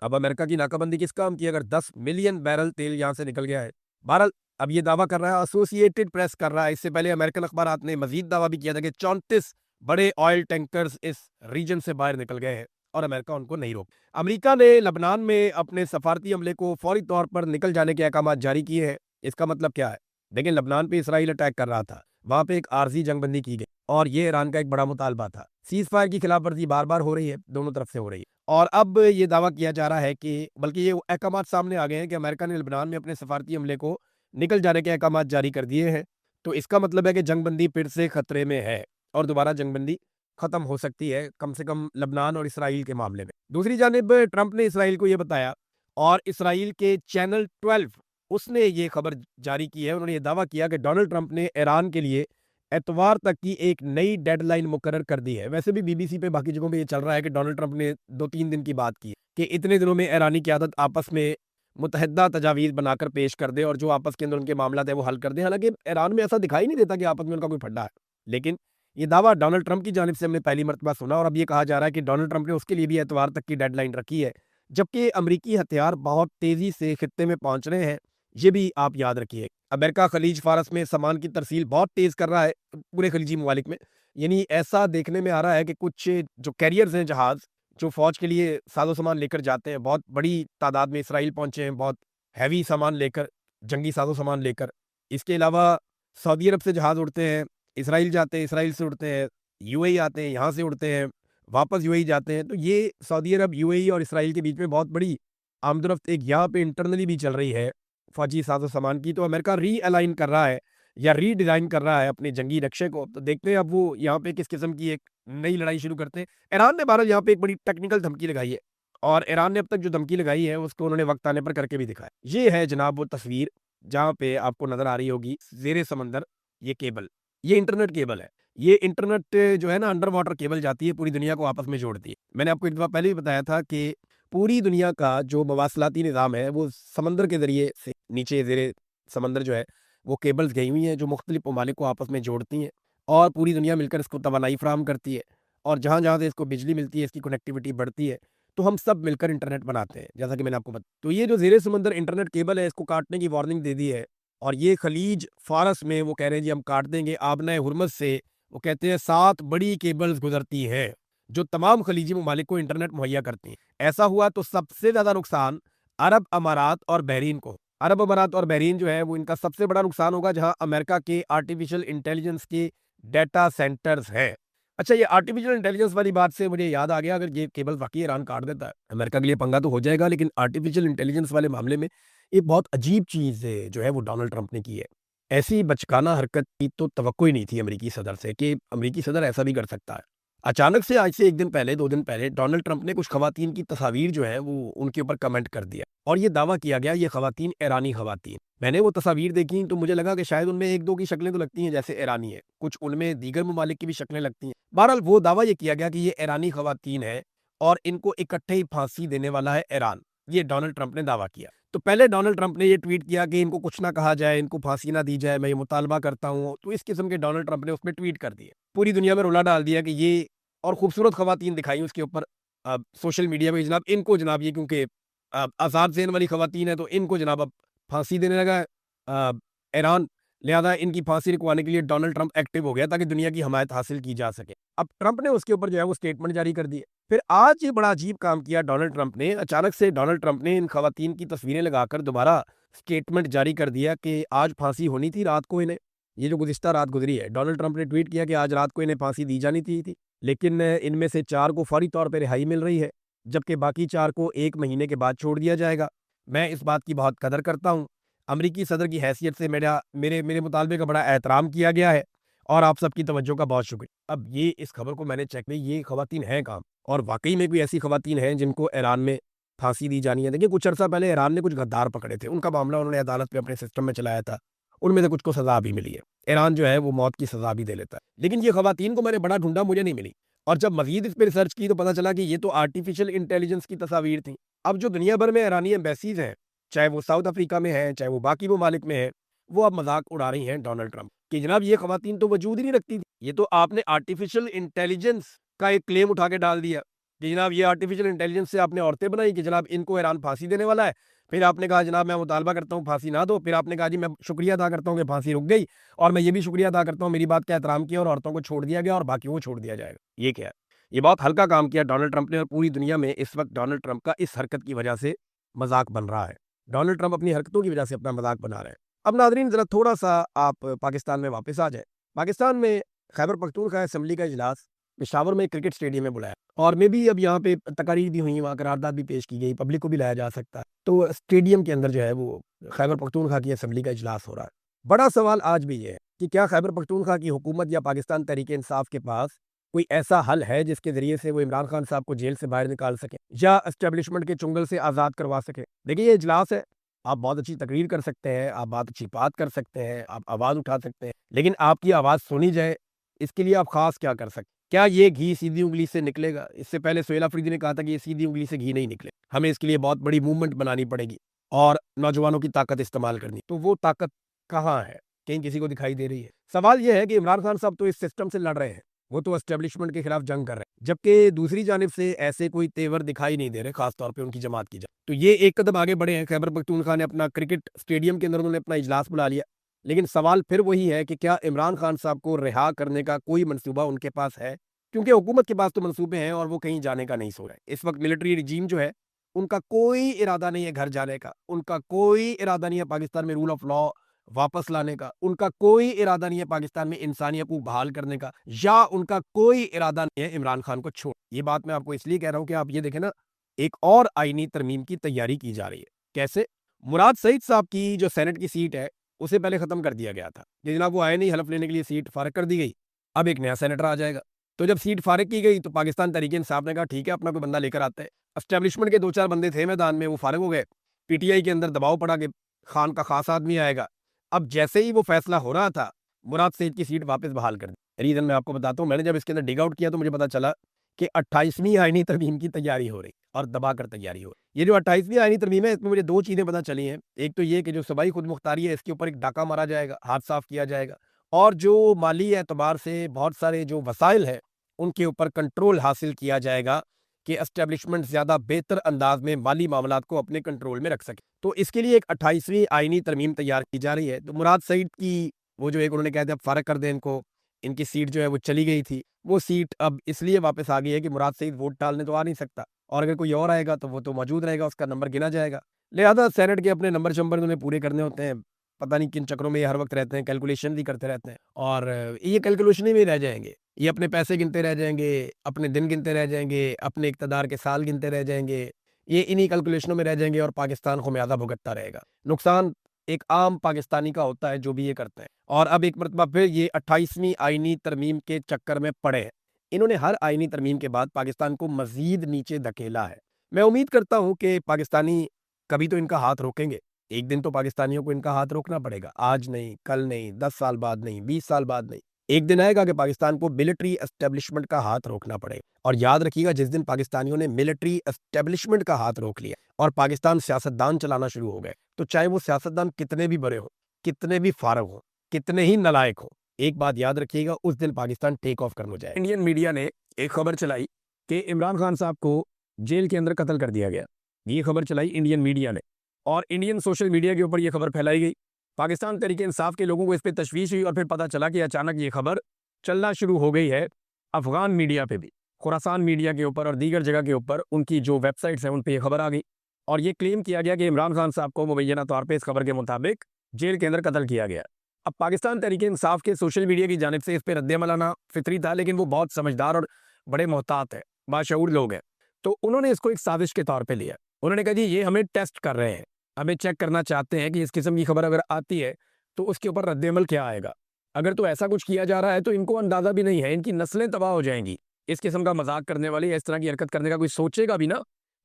اب امریکہ کی ناکابندی کس کام کی؟ اگر 10 ملین بیرل تیل یہاں سے نکل گیا ہے۔ بہرحال اب یہ دعویٰ کر رہا ہے، ایسوسیٹڈ پریس کر رہا ہے، اس سے پہلے امریکن اخبارات نے مزید دعویٰ بھی کیا تھا کہ 34 بڑے آئل ٹینکرز اس ریجن سے باہر نکل گئے ہیں اور امریکہ ان کو نہیں روک۔ امریکہ نے لبنان میں اپنے سفارتی عملے کو فوری طور پر نکل جانے کے احکامات جاری کیے ہیں۔ اس کا مطلب کیا ہے؟ دیکھیں، لبنان پہ اسرائیل اٹیک کر رہا تھا، وہاں پہ ایک عارضی جنگ بندی کی گئی اور یہ ایران کا ایک بڑا مطالبہ تھا۔ سیز فائر کی خلاف ورزی بار بار ہو رہی ہے، دونوں طرف سے ہو رہی ہے، اور اب یہ دعویٰ کیا جا رہا ہے کہ بلکہ یہ احکامات سامنے آ گئے ہیں کہ امریکہ نے لبنان میں اپنے سفارتی عملے کو نکل جانے کے احکامات جاری کر دیے ہیں۔ تو اس کا مطلب ہے کہ جنگ بندی پھر سے خطرے میں ہے اور دوبارہ جنگ بندی ختم ہو سکتی ہے، کم سے کم لبنان اور اسرائیل کے معاملے میں۔ دوسری جانب ٹرمپ نے اسرائیل کو یہ بتایا، اور اسرائیل کے چینل 12 اس نے یہ خبر جاری کی ہے، انہوں نے یہ دعویٰ کیا کہ ڈونلڈ ٹرمپ نے ایران کے لیے اتوار تک کی ایک نئی ڈیڈ لائن مقرر کر دی ہے۔ ویسے بھی بی بی سی پہ باقی جگہوں پہ یہ چل رہا ہے کہ ڈونلڈ ٹرمپ نے 2-3 دن کی بات کی کہ اتنے دنوں میں ایرانی قیادت آپس میں متحدہ تجاویز بنا کر پیش کر دے اور جو آپس کے اندر ان کے معاملات ہیں وہ حل کر دیں۔ حالانکہ ایران میں ایسا دکھائی نہیں دیتا کہ آپس میں ان کا کوئی پھڈا ہے، لیکن یہ دعویٰ ڈونلڈ ٹرمپ کی جانب سے ہم نے پہلی مرتبہ سنا، اور اب یہ کہا جا رہا ہے کہ ڈونلڈ ٹرمپ نے اس کے لیے بھی اتوار تک کی ڈیڈ لائن رکھی ہے، جبکہ امریکی ہتھیار بہت تیزی سے خطے میں پہنچ رہے ہیں، یہ بھی آپ یاد رکھیے۔ امریکہ خلیج فارس میں سامان کی ترسیل بہت تیز کر رہا ہے پورے خلیجی ممالک میں، یعنی ایسا دیکھنے میں آ رہا ہے کہ کچھ جو کیریئرز ہیں، جہاز جو فوج کے لیے ساز و سامان لے کر جاتے ہیں، بہت بڑی تعداد میں اسرائیل پہنچے ہیں، بہت ہیوی سامان لے کر، جنگی ساز و سامان لے کر۔ اس کے علاوہ سعودی عرب سے جہاز اڑتے ہیں، اسرائیل جاتے ہیں، اسرائیل سے اڑتے ہیں، یو اے ای آتے ہیں، یہاں سے اڑتے ہیں، واپس یو اے ای جاتے ہیں۔ تو یہ سعودی عرب، یو اے ای اور اسرائیل کے بیچ میں بہت بڑی آمد و رفت ایک یہاں پہ انٹرنلی بھی چل رہی ہے فوجی ساز و سامان کی۔ تو امریکہ ری الائن کر رہا ہے یا ری ڈیزائن کر رہا ہے اپنے جنگی نقشے کو۔ تو دیکھتے ہیں اب وہ یہاں پہ کس قسم کی ایک نئی لڑائی شروع کرتے ہیں۔ ایران نے بہرحال یہاں پہ ایک بڑی ٹیکنیکل دھمکی لگائی ہے، اور ایران نے اب تک جو دھمکی لگائی ہے اس کو انہوں نے وقت آنے پر کر کے بھی دکھایا۔ یہ ہے جناب وہ تصویر جہاں پہ آپ کو نظر آ رہی ہوگی زیر سمندر یہ کیبل، یہ انٹرنیٹ کیبل ہے۔ یہ انٹرنیٹ جو ہے نا، انڈر واٹر کیبل جاتی ہے، پوری دنیا کو آپس میں جوڑتی ہے۔ میں نے آپ کو ایک دفعہ پہلے بھی بتایا تھا کہ پوری دنیا کا جو مواصلاتی نظام ہے وہ سمندر کے ذریعے سے نیچے زیر سمندر جو ہے وہ کیبلز گئی ہوئی ہیں جو مختلف ممالک کو آپس میں جوڑتی ہیں، اور پوری دنیا مل کر اس کو توانائی فراہم کرتی ہے، اور جہاں جہاں سے اس کو بجلی ملتی ہے، اس کی کنیکٹیوٹی بڑھتی ہے، تو ہم سب مل کر انٹرنیٹ بناتے ہیں، جیسا کہ میں نے آپ کو بتایا۔ تو یہ جو زیر سمندر انٹرنیٹ کیبل ہے، اس کو کاٹنے کی وارننگ دے دی ہے، اور یہ خلیج فارس میں وہ کہہ رہے ہیں جی ہم کاٹ دیں گے۔ آبنہ ہرمز سے وہ کہتے ہیں 7 بڑی کیبلز گزرتی ہیں جو تمام خلیجی ممالک کو انٹرنیٹ مہیا کرتی ہیں۔ ایسا ہوا تو سب سے زیادہ نقصان عرب امارات اور بحرین کو۔ عرب امارات اور بحرین جو ہے وہ ان کا سب سے بڑا نقصان ہوگا، جہاں امریکہ کے آرٹیفیشل انٹیلیجنس کے ڈیٹا سینٹرز ہیں۔ اچھا، یہ آرٹیفیشل انٹیلیجنس والی بات سے مجھے یاد آ گیا، اگر یہ کیبل واقعی ایران کاٹ دیتا ہے، امریکہ کے لیے پنگا تو ہو جائے گا، لیکن آرٹیفیشل انٹیلیجنس والے معاملے میں یہ بہت عجیب چیز جو ہے وہ ڈونلڈ ٹرمپ نے کی ہے۔ ایسی بچکانہ حرکت کی تو توقع ہی نہیں تھی امریکی صدر سے کہ امریکی صدر ایسا بھی کر سکتا ہے۔ اچانک سے آج سے 1 دن پہلے، 2 دن پہلے ڈونلڈ ٹرمپ نے کچھ خواتین کی تصاویر جو ہیں وہ ان کے اوپر کمنٹ کر دیا، اور یہ دعویٰ کیا گیا یہ خواتین ایرانی خواتین۔ میں نے وہ تصاویر دیکھی تو مجھے لگا کہ شاید ان میں 1-2 کی شکلیں تو لگتی ہیں جیسے ایرانی ہے، کچھ ان میں دیگر ممالک کی بھی شکلیں لگتی ہیں۔ بہرحال وہ دعویٰ یہ کیا گیا کہ یہ ایرانی خواتین ہیں اور ان کو اکٹھے ہی پھانسی دینے والا ہے ایران، یہ ڈونلڈ ٹرمپ نے دعویٰ کیا۔ تو پہلے ڈونلڈ ٹرمپ نے یہ ٹویٹ کیا کہ ان کو کچھ نہ کہا جائے، ان کو پھانسی نہ دی جائے، میں یہ مطالبہ کرتا ہوں۔ تو اس قسم کے ڈونلڈ ٹرمپ نے اس میں ٹویٹ کر دیے، پوری دنیا میں رولا ڈال دیا کہ یہ، اور خوبصورت خواتین دکھائی اس کے اوپر سوشل میڈیا پہ، جناب ان کو، جناب یہ کیونکہ آزاد ذہن والی خواتین ہیں تو ان کو جناب اب پھانسی دینے لگا ہے ایران، لہذا ان کی پھانسی رکوانے کے لیے ڈونلڈ ٹرمپ ایکٹیو ہو گیا تاکہ دنیا کی حمایت حاصل کی جا سکے۔ اب ٹرمپ نے اس کے اوپر جو ہے وہ اسٹیٹمنٹ جاری کر دی ہے۔ پھر آج یہ بڑا عجیب کام کیا ڈونلڈ ٹرمپ نے، اچانک سے ڈونلڈ ٹرمپ نے ان خواتین کی تصویریں لگا کر دوبارہ اسٹیٹمنٹ جاری کر دیا کہ آج پھانسی ہونی تھی رات کو انہیں، یہ جو گزشتہ رات گزری ہے۔ ڈونلڈ ٹرمپ نے ٹویٹ کیا کہ آج رات کو انہیں پھانسی دی جانی تھی، لیکن ان میں سے 4 کو فوری طور پہ رہائی مل رہی ہے، جبکہ باقی 4 کو 1 مہینے کے بعد چھوڑ دیا جائے گا۔ میں اس بات کی بہت قدر کرتا ہوں، امریکی صدر کی حیثیت سے میرے مطالبے کا بڑا احترام کیا گیا ہے، اور آپ سب کی توجہ کا بہت شکریہ۔ اب یہ اس خبر کو میں نے چیک میں، یہ خواتین ہیں کام، اور واقعی میں کوئی ایسی خواتین ہیں جن کو ایران میں پھانسی دی جانی ہے۔ دیکھیں، کچھ عرصہ پہلے ایران نے کچھ غدار پکڑے تھے، ان کا معاملہ انہوں نے عدالت پہ اپنے سسٹم میں چلایا تھا، ان میں سے کچھ کو سزا بھی ملی ہے۔ ایران جو ہے وہ موت کی سزا بھی دے لیتا ہے، لیکن یہ خواتین کو میں نے بڑا ڈھونڈا، مجھے نہیں ملی، اور جب مزید اس پہ ریسرچ کی تو پتہ چلا کہ یہ تو آرٹیفیشل انٹیلیجنس کی تصاویر تھیں۔ اب جو دنیا بھر میں ایرانی ایمبیسیز ہیں، چاہے وہ ساؤتھ افریقہ میں ہیں، چاہے وہ باقی ممالک میں ہیں، وہ اب مذاق اڑا رہی ہیں ڈونلڈ ٹرمپ کہ جناب یہ خواتین تو وجود ہی نہیں رکھتی تھی، یہ تو آپ نے آرٹیفیشل انٹیلیجنس کا ایک کلیم اٹھا کے ڈال دیا۔ کہ جناب یہ آرٹیفیشل انٹیلیجنس سے آپ نے عورتیں بنائی کہ جناب ان کو ایران پھانسی دینے والا ہے، پھر آپ نے کہا جناب میں مطالبہ کرتا ہوں پھانسی نہ دو، پھر آپ نے کہا جی میں شکریہ ادا کرتا ہوں کہ پھانسی رک گئی، اور میں یہ بھی شکریہ ادا کرتا ہوں میری بات کا احترام کیا اور عورتوں کو چھوڑ دیا گیا اور باقیوں کو چھوڑ دیا جائے گا۔ یہ کیا ہے؟ یہ بہت ہلکا کام کیا ڈونلڈ ٹرمپ نے، اور پوری دنیا میں اس وقت ڈونلڈ ٹرمپ کا اس حرکت کی وجہ سے مذاق بن رہا ہے۔ ڈونلڈ ٹرمپ اپنی حرکتوں کی وجہ سے اپنا مذاق بنا رہے ہیں۔ اب ناظرین ذرا تھوڑا سا آپ پاکستان میں واپس آ جائیں۔ پاکستان میں خیبر پختونخوا اسمبلی کا اجلاس پشاور میں کرکٹ اسٹیڈیم میں بلایا، اور میں بھی اب یہاں پہ تقاریر بھی ہوئی، وہاں قرارداد بھی پیش کی گئی، پبلک کو بھی لایا جا سکتا ہے، تو اسٹیڈیم کے اندر جو ہے وہ خیبر پختونخوا کی اسمبلی کا اجلاس ہو رہا ہے۔ بڑا سوال آج بھی یہ ہے کہ کیا خیبر پختونخوا کی حکومت یا پاکستان تحریک انصاف کے پاس کوئی ایسا حل ہے جس کے ذریعے سے وہ عمران خان صاحب کو جیل سے باہر نکال سکیں یا اسٹیبلشمنٹ کے چنگل سے آزاد کروا سکیں؟ دیکھیے یہ اجلاس ہے، آپ بہت اچھی تقریر کر سکتے ہیں، آپ بہت اچھی بات کر سکتے ہیں، آپ آواز اٹھا سکتے ہیں، لیکن آپ کی آواز سنی جائے اس کے لیے آپ خاص کیا کر سکتے؟ کیا یہ گھی سیدھی انگلی سے نکلے گا؟ اس سے پہلے سہیل آفریدی نے کہا تھا کہ یہ سیدھی انگلی سے گھی نہیں نکلے، ہمیں اس کے لیے بہت بڑی موومنٹ بنانی پڑے گی اور نوجوانوں کی طاقت استعمال کرنی۔ تو وہ طاقت کہاں ہے؟ کہیں کسی کو دکھائی دے رہی ہے؟ سوال یہ ہے کہ عمران خان صاحب تو اس سسٹم سے لڑ رہے ہیں، وہ تو اسٹیبلشمنٹ کے خلاف جنگ کر رہے ہیں، جبکہ دوسری جانب سے ایسے کوئی تیور دکھائی نہیں دے رہے، خاص طور پہ ان کی جماعت کی جانب۔ تو یہ ایک قدم آگے بڑھے ہیں، خیبر پختونخوا نے اپنا کرکٹ اسٹیڈیم کے اندر انہوں نے اپنا اجلاس بلا لیا، لیکن سوال پھر وہی ہے کہ کیا عمران خان صاحب کو رہا کرنے کا کوئی منصوبہ ان کے پاس ہے؟ کیونکہ حکومت کے پاس تو منصوبے ہیں اور وہ کہیں جانے کا نہیں سو رہے۔ اس وقت ملٹری رجیم جو ہے ان کا کوئی ارادہ نہیں ہے گھر جانے کا، ان کا کوئی ارادہ نہیں ہے پاکستان میں رول آف لا واپس لانے کا، ان کا کوئی ارادہ نہیں ہے پاکستان میں انسانی حقوق بحال کرنے کا، یا ان کا کوئی ارادہ نہیں ہے عمران خان کو چھوڑ۔ یہ بات میں آپ کو اس لیے کہہ رہا ہوں کہ آپ یہ دیکھیں نا، ایک اور آئینی ترمیم کی تیاری کی جا رہی ہے۔ کیسے؟ مراد سعید صاحب کی جو سینٹ کی سیٹ ہے اسے پہلے ختم کر دیا گیا تھا کہ جناب وہ آئے نہیں، حلف لینے کے لیے سیٹ فارغ کر دی گئی، اب ایک نیا سینیٹر آ جائے گا۔ تو جب سیٹ فارغ کی گئی تو پاکستان تحریک انصاف نے کہا ٹھیک ہے اپنا کوئی بندہ لے کر آتے ہیں۔ اسٹیبلشمنٹ کے 2-4 بندے تھے میدان میں، وہ فارغ ہو گئے، پی ٹی آئی کے اندر دباؤ پڑا کہ خان کا خاص آدمی آئے گا۔ اب جیسے ہی وہ فیصلہ ہو رہا تھا مراد سعید کی سیٹ واپس بحال کر دی۔ ریزن میں آپ کو بتاتا ہوں، میں نے جب اس کے اندر ڈگ آؤٹ کیا تو مجھے پتا چلا کہ 28ویں آئینی ترمیم کی تیاری ہو رہی اور دبا کر تیاری ہو رہی۔ یہ جو 28ویں آئینی ترمیم ہے اس میں مجھے 2 چیزیں پتہ چلی ہیں۔ ایک تو یہ کہ جو صوبائی خود مختاری ہے اس کے اوپر ایک ڈاکہ مارا جائے گا، ہاتھ صاف کیا جائے گا، اور جو مالی اعتبار سے بہت سارے جو وسائل ہیں ان کے اوپر کنٹرول حاصل کیا جائے گا کہ اسٹیبلشمنٹ زیادہ بہتر انداز میں مالی معاملات کو اپنے کنٹرول میں رکھ سکے۔ تو اس کے لیے ایک 28ویں آئینی ترمیم تیار کی جا رہی ہے۔ تو مراد سعید کی وہ جو ایک انہوں نے کہا تھا اب فارغ کر دیں ان کو، ان کی سیٹ جو ہے وہ چلی گئی تھی، وہ سیٹ اب اس لیے واپس آ گئی ہے کہ مراد سعید ووٹ ڈالنے تو آ نہیں سکتا، اور اگر کوئی اور آئے گا تو وہ تو موجود رہے گا، اس کا نمبر گنا جائے گا، لہذا سینٹ کے اپنے نمبر شمبر انہیں پورے کرنے ہوتے ہیں۔ پتہ نہیں کن چکروں میں یہ ہر وقت رہتے ہیں، کیلکولیشن بھی کرتے رہتے ہیں، اور یہ کیلکولیشن میں رہ جائیں گے، یہ اپنے پیسے گنتے رہ جائیں گے، اپنے دن گنتے رہ جائیں گے، اپنے اقتدار کے سال گنتے رہ جائیں گے، یہ انہی کیلکولیشنوں میں رہ جائیں گے اور پاکستان خمیازہ بھگتتا رہے گا۔ نقصان ایک عام پاکستانی کا ہوتا ہے جو بھی یہ کرتے ہیں، اور اب ایک مرتبہ پھر یہ 28ویں آئینی ترمیم کے چکر میں پڑے ہیں۔ انہوں نے ہر آئینی ترمیم کے بعد پاکستان کو مزید نیچے دھکیلا ہے۔ میں امید کرتا ہوں کہ پاکستانی کبھی تو ان کا ہاتھ روکیں گے، ایک دن تو پاکستانیوں کو ان کا ہاتھ روکنا پڑے گا، آج نہیں، کل نہیں، 10 سال بعد نہیں، 20 سال بعد نہیں، ایک دن آئے گا کہ پاکستان کو ملٹری اسٹیبلشمنٹ کا ہاتھ روکنا پڑے گا۔ اور یاد رکھیے گا جس دن پاکستانیوں نے ملٹری اسٹیبلشمنٹ کا ہاتھ روک لیا اور پاکستان سیاستدان چلانا شروع ہو گئے، تو چاہے وہ سیاستدان کتنے بھی بڑے ہوں، کتنے بھی فارغ ہوں، کتنے ہی نالائق ہوں، ایک بات یاد رکھیے گا اس دن پاکستان ٹیک آف کرنے جائے۔ انڈین میڈیا نے ایک خبر چلائی کہ عمران خان صاحب کو جیل کے اندر قتل کر دیا گیا، یہ خبر چلائی انڈین میڈیا نے، اور انڈین سوشل میڈیا کے اوپر یہ خبر پھیلائی گئی۔ پاکستان تحریک انصاف کے لوگوں کو اس پہ تشویش ہوئی، اور پھر پتہ چلا کہ اچانک یہ خبر چلنا شروع ہو گئی ہے افغان میڈیا پہ بھی، خراسان میڈیا کے اوپر اور دیگر جگہ کے اوپر، ان کی جو ویب سائٹس ہیں ان پہ یہ خبر آ گئی، اور یہ کلیم کیا گیا کہ عمران خان صاحب کو مبینہ طور پہ اس خبر کے مطابق جیل کے اندر قتل کیا گیا۔ اب پاکستان تحریک انصاف کے سوشل میڈیا کی جانب سے اس پہ رد عمل آنا فطری تھا، لیکن وہ بہت سمجھدار اور بڑے محتاط ہیں، باشعور لوگ ہیں، تو انہوں نے اس کو ایک سازش کے طور پہ لیا۔ انہوں نے کہا جی یہ ہمیں ٹیسٹ کر رہے ہیں، ہمیں چیک کرنا چاہتے ہیں کہ اس قسم کی خبر اگر آتی ہے تو اس کے اوپر رد عمل کیا آئے گا۔ اگر تو ایسا کچھ کیا جا رہا ہے تو ان کو اندازہ بھی نہیں ہے، ان کی نسلیں تباہ ہو جائیں گی، اس قسم کا مذاق کرنے والی اس طرح کی حرکت کرنے کا کوئی سوچے گا بھی نا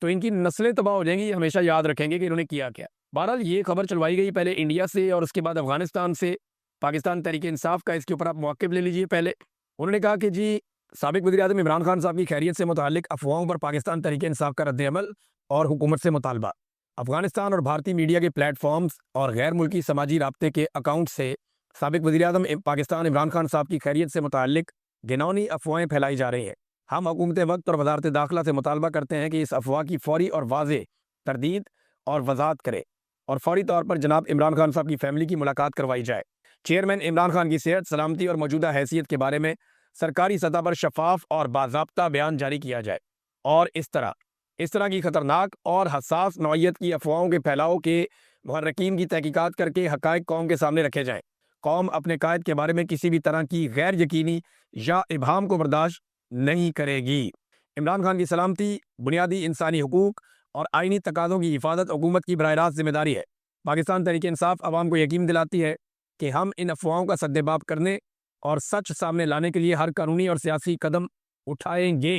تو ان کی نسلیں تباہ ہو جائیں گی، یہ ہمیشہ یاد رکھیں گے کہ انہوں نے کیا کیا۔ بہرحال یہ خبر چلوائی گئی پہلے انڈیا سے اور اس کے بعد افغانستان سے، پاکستان تحریک انصاف کا اس کے اوپر آپ موقف لے لیجئے۔ پہلے انہوں نے کہا کہ جی سابق وزیر اعظم عمران خان صاحب کی خیریت سے متعلق افواہوں پر پاکستان تحریک انصاف کا رد عمل اور حکومت سے مطالبہ۔ افغانستان اور بھارتی میڈیا کے پلیٹ فارمز اور غیر ملکی سماجی رابطے کے اکاؤنٹ سے سابق وزیر اعظم پاکستان عمران خان صاحب کی خیریت سے متعلق گھناؤنی افواہیں پھیلائی جا رہی ہیں۔ ہم حکومت وقت اور وزارت داخلہ سے مطالبہ کرتے ہیں کہ اس افواہ کی فوری اور واضح تردید اور وضاحت کرے اور فوری طور پر جناب عمران خان صاحب کی فیملی کی ملاقات کروائی جائے۔ چیئرمین عمران خان کی صحت، سلامتی اور موجودہ حیثیت کے بارے میں سرکاری سطح پر شفاف اور باضابطہ بیان جاری کیا جائے اور اس طرح کی خطرناک اور حساس نوعیت کی افواہوں کے پھیلاؤ کے محرکین کی تحقیقات کر کے حقائق قوم کے سامنے رکھے جائیں۔ قوم اپنے قائد کے بارے میں کسی بھی طرح کی غیر یقینی یا ابہام کو برداشت نہیں کرے گی۔ عمران خان کی سلامتی، بنیادی انسانی حقوق اور آئینی تقاضوں کی حفاظت حکومت کی براہ راست ذمہ داری ہے۔ پاکستان تحریک انصاف عوام کو یقین دلاتی ہے کہ ہم ان افواہوں کا سدباب کرنے اور سچ سامنے لانے کے لیے ہر قانونی اور سیاسی قدم اٹھائیں گے۔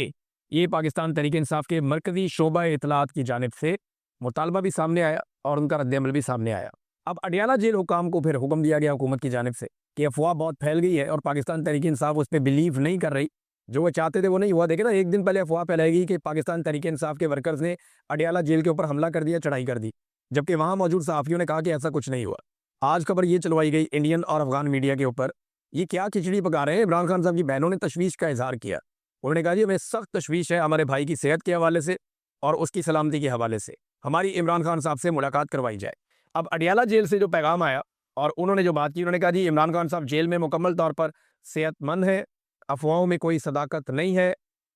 یہ پاکستان تحریک انصاف کے مرکزی شعبہ اطلاعات کی جانب سے مطالبہ بھی سامنے آیا اور ان کا رد عمل بھی سامنے آیا۔ اب اڈیالہ جیل حکام کو پھر حکم دیا گیا حکومت کی جانب سے کہ افواہ بہت پھیل گئی ہے اور پاکستان تحریک انصاف اس پہ بلیو نہیں کر رہی، جو وہ چاہتے تھے وہ نہیں ہوا۔ دیکھیں نا، ایک دن پہلے افواہ پھیلائے گی کہ پاکستان تحریک انصاف کے ورکرز نے اڈیالہ جیل کے اوپر حملہ کر دیا، چڑھائی کر دی، جبکہ وہاں موجود صحافیوں نے کہا کہ ایسا کچھ نہیں ہوا۔ آج خبر یہ چلوائی گئی انڈین اور افغان میڈیا کے اوپر، یہ کیا کھچڑی پکا رہے ہیں۔ عمران خان صاحب کی بہنوں نے تشویش کا اظہار کیا، انہوں نے کہا جی ہمیں سخت تشویش ہے ہمارے بھائی کی صحت کے حوالے سے اور اس کی سلامتی کے حوالے سے، ہماری عمران خان صاحب سے ملاقات کروائی جائے۔ اب اڈیالہ جیل سے جو پیغام آیا اور انہوں نے جو بات کی، انہوں نے کہا جی عمران خان صاحب جیل میں مکمل طور پر صحت مند ہے، افواہوں میں کوئی صداقت نہیں ہے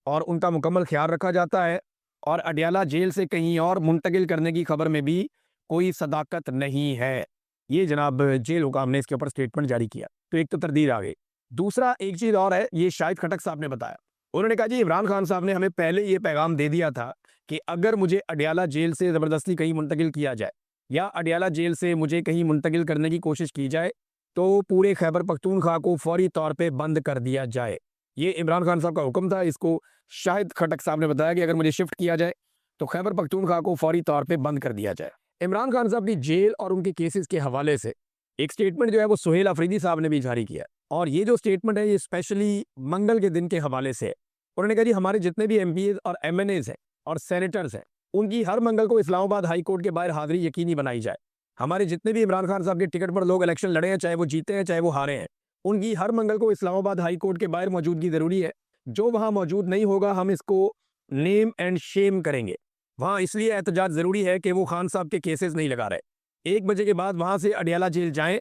اور ان کا مکمل خیال رکھا جاتا ہے، اور اڈیالہ جیل سے کہیں اور منتقل کرنے کی خبر میں بھی کوئی صداقت نہیں ہے۔ یہ جناب جیل حکام نے اس کے اوپر سٹیٹمنٹ جاری کیا، تو ایک تو تردید آ گئی۔ دوسرا ایک چیز اور ہے، یہ شاہد خٹک صاحب نے بتایا، انہوں نے کہا جی عمران خان صاحب نے ہمیں پہلے یہ پیغام دے دیا تھا کہ اگر مجھے اڈیالہ جیل سے زبردستی کہیں منتقل کیا جائے یا اڈیالہ جیل سے مجھے کہیں منتقل کرنے کی کوشش کی جائے تو پورے خیبر پختونخوا کو فوری طور پہ بند کر دیا جائے۔ یہ عمران خان صاحب کا حکم تھا۔ اس کو شاہد خٹک صاحب نے بتایا کہ اگر مجھے شفٹ کیا جائے تو خیبر پختونخوا کو فوری طور پہ بند کر دیا جائے۔ عمران خان صاحب کی جیل اور ان کے کیسز کے حوالے سے ایک سٹیٹمنٹ جو ہے وہ سہیل افریدی صاحب نے بھی جاری کیا، اور یہ جو سٹیٹمنٹ ہے یہ اسپیشلی منگل کے دن کے حوالے سے ہے۔ انہوں نے کہا جی ہمارے جتنے بھی ایم پی ایز اور ایم این ایز ہیں اور سینیٹرز ہیں، ان کی ہر منگل کو اسلام آباد ہائی کورٹ کے باہر حاضری یقینی بنائی جائے۔ ہمارے جتنے بھی عمران خان صاحب کے ٹکٹ پر لوگ الیکشن لڑے ہیں، چاہے وہ جیتے ہیں چاہے وہ ہارے ہیں، ان کی ہر منگل کو اسلام آباد ہائی کورٹ کے باہر موجودگی ضروری ہے۔ جو وہاں موجود نہیں ہوگا ہم اس کو نیم اینڈ شیم کریں گے۔ وہاں اس لیے احتجاج ضروری ہے کہ وہ خان صاحب کے کیسز نہیں لگا رہے۔ 1 بجے کے بعد وہاں سے اڈیالہ جیل جائیں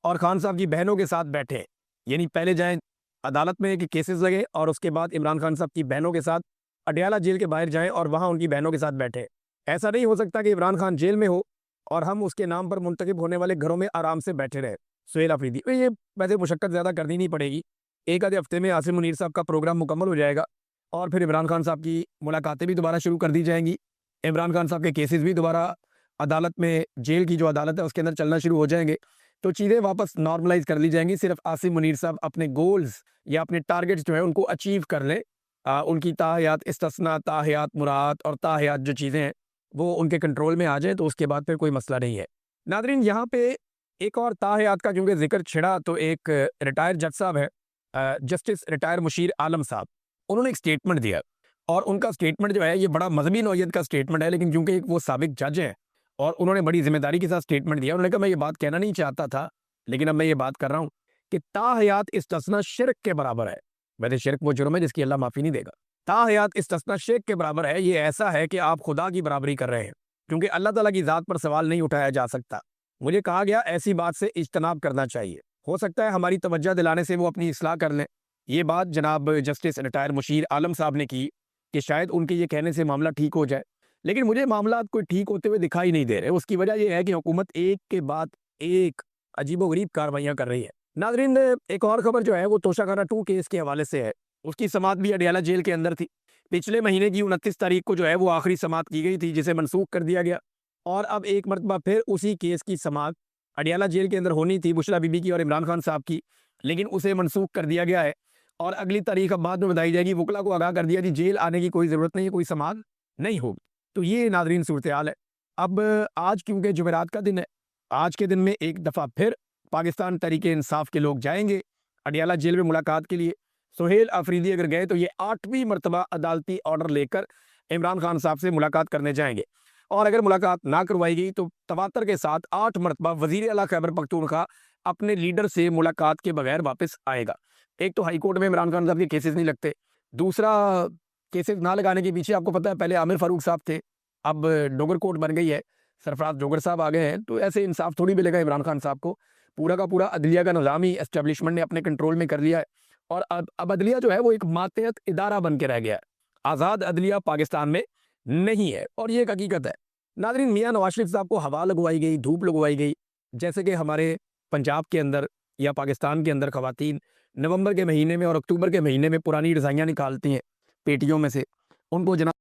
اور خان صاحب کی بہنوں کے ساتھ بیٹھیں، یعنی پہلے جائیں عدالت میں کہ کیسز لگے اور اس کے بعد عمران خان صاحب کی بہنوں کے ساتھ اڈیالہ جیل کے باہر جائیں اور وہاں ان کی بہنوں کے ساتھ بیٹھیں۔ ایسا نہیں ہو سکتا کہ عمران خان جیل میں ہو اور ہم اس کے نام پر منتخب ہونے والے گھروں میں آرام سے بیٹھے رہے۔ سہیل افریدی، یہ ویسے مشقت زیادہ کرنی نہیں پڑے گی، 1 ہفتے میں عاصم منیر صاحب کا پروگرام مکمل ہو جائے گا اور پھر عمران خان صاحب کی ملاقاتیں بھی دوبارہ شروع کر دی جائیں گی۔ عمران خان صاحب کے کیسز بھی دوبارہ عدالت میں، جیل کی جو عدالت ہے اس کے اندر چلنا شروع ہو جائیں گے، تو چیزیں واپس نارملائز کر لی جائیں گی۔ صرف عاصم منیر صاحب اپنے گولز یا اپنے ٹارگٹس جو ہیں ان کو اچیو کر لیں، ان کی تاحیات استثناء، تاحیات مراعات اور تاحیات جو چیزیں ہیں وہ ان کے کنٹرول میں آ جائیں تو اس کے بعد پھر کوئی مسئلہ نہیں ہے۔ ناظرین، یہاں پہ ایک اور تاحیات کا کیونکہ ذکر چھڑا تو ایک ریٹائر جج صاحب ہے، جسٹس ریٹائر مشیر عالم صاحب، انہوں نے ایک سٹیٹمنٹ دیا اور ان کا سٹیٹمنٹ جو ہے یہ بڑا مذہبی نوعیت کا سٹیٹمنٹ ہے، لیکن کیونکہ وہ سابق جج ہیں اور انہوں نے بڑی ذمہ داری کے ساتھ سٹیٹمنٹ دیا، انہوں نے کہا میں یہ بات کہنا نہیں چاہتا تھا لیکن اب میں یہ بات کر رہا ہوں کہ تاحیات استثناء شرک کے برابر ہے۔ ویسے شرک وہ جرم ہے جس کی اللہ معافی نہیں دے گا، تاحیات استثناء شرک کے برابر ہے۔ یہ ایسا ہے کہ آپ خدا کی برابری کر رہے ہیں، کیونکہ اللہ تعالیٰ کی ذات پر سوال نہیں اٹھایا جا سکتا۔ مجھے کہا گیا ایسی بات سے اجتناب کرنا چاہیے، ہو سکتا ہے ہماری توجہ دلانے سے وہ اپنی اصلاح کر لیں۔ یہ بات جناب جسٹس ریٹائر مشیر عالم صاحب نے کی کہ شاید ان کے یہ کہنے سے معاملہ ٹھیک ہو جائے، لیکن مجھے معاملات کوئی ٹھیک ہوتے ہوئے دکھائی نہیں دے رہے۔ اس کی وجہ یہ ہے کہ حکومت ایک کے بعد ایک عجیب و غریب کاروائیاں کر رہی ہے۔ ناظرین، ایک اور خبر جو ہے وہ توشہ خانہ 2 کیس کے حوالے سے ہے، اس کی سماعت بھی اڈیالہ جیل کے اندر تھی۔ پچھلے مہینے کی 29 تاریخ کو جو ہے وہ آخری سماعت کی گئی تھی، جسے منسوخ کر دیا گیا، اور اب ایک مرتبہ پھر اسی کیس کی سماعت اڈیالہ جیل کے اندر ہونی تھی، بشرا بی بی کی اور عمران خان صاحب کی، لیکن اسے منسوخ کر دیا گیا ہے اور اگلی تاریخ اب بعد میں بتائی جائے گی۔ وکلا کو آگاہ کر دیا جی جیل آنے کی کوئی ضرورت نہیں ہے، کوئی سماعت نہیں ہوگی۔ تو یہ ناظرین صورتحال ہے۔ اب آج کیونکہ جمعرات کا دن ہے، آج کے دن میں ایک دفعہ پھر پاکستان تحریک انصاف کے لوگ جائیں گے اڈیالہ جیل میں ملاقات کے لیے۔ سہیل افریدی اگر گئے تو یہ 8ویں مرتبہ عدالتی آرڈر لے کر عمران خان صاحب سے ملاقات کرنے جائیں گے، اور اگر ملاقات نہ کروائی گئی تو تواتر کے ساتھ 8 مرتبہ وزیر اعلیٰ خیبر پختونخوا اپنے لیڈر سے ملاقات کے بغیر واپس آئے گا۔ ایک تو ہائی کورٹ میں عمران خان صاحب کے کیسز نہیں لگتے، دوسرا کیسز نہ لگانے کے پیچھے آپ کو پتہ ہے پہلے عامر فاروق صاحب تھے، اب ڈوگر کوٹ بن گئی ہے، سرفراز ڈوگر صاحب آ گئے ہیں، تو ایسے انصاف تھوڑی ملے گا عمران خان صاحب کو. پورا کا پورا عدلیہ کا نظام ہی اسٹیبلشمنٹ نے اپنے کنٹرول میں کر لیا ہے، اور اب عدلیہ جو ہے وہ ایک ماتحت ادارہ بن کے رہ گیا ہے. آزاد عدلیہ پاکستان میں نہیں ہے، اور یہ ایک حقیقت ہے. ناظرین، میاں نواز شریف صاحب کو ہوا لگوائی گئی، دھوپ لگوائی گئی، جیسے کہ ہمارے پنجاب کے اندر یا پاکستان کے اندر خواتین نومبر کے مہینے میں اور اکتوبر کے مہینے میں پرانی رضائیاں نکالتی ہیں پیٹیوں میں سے، ان کو جناب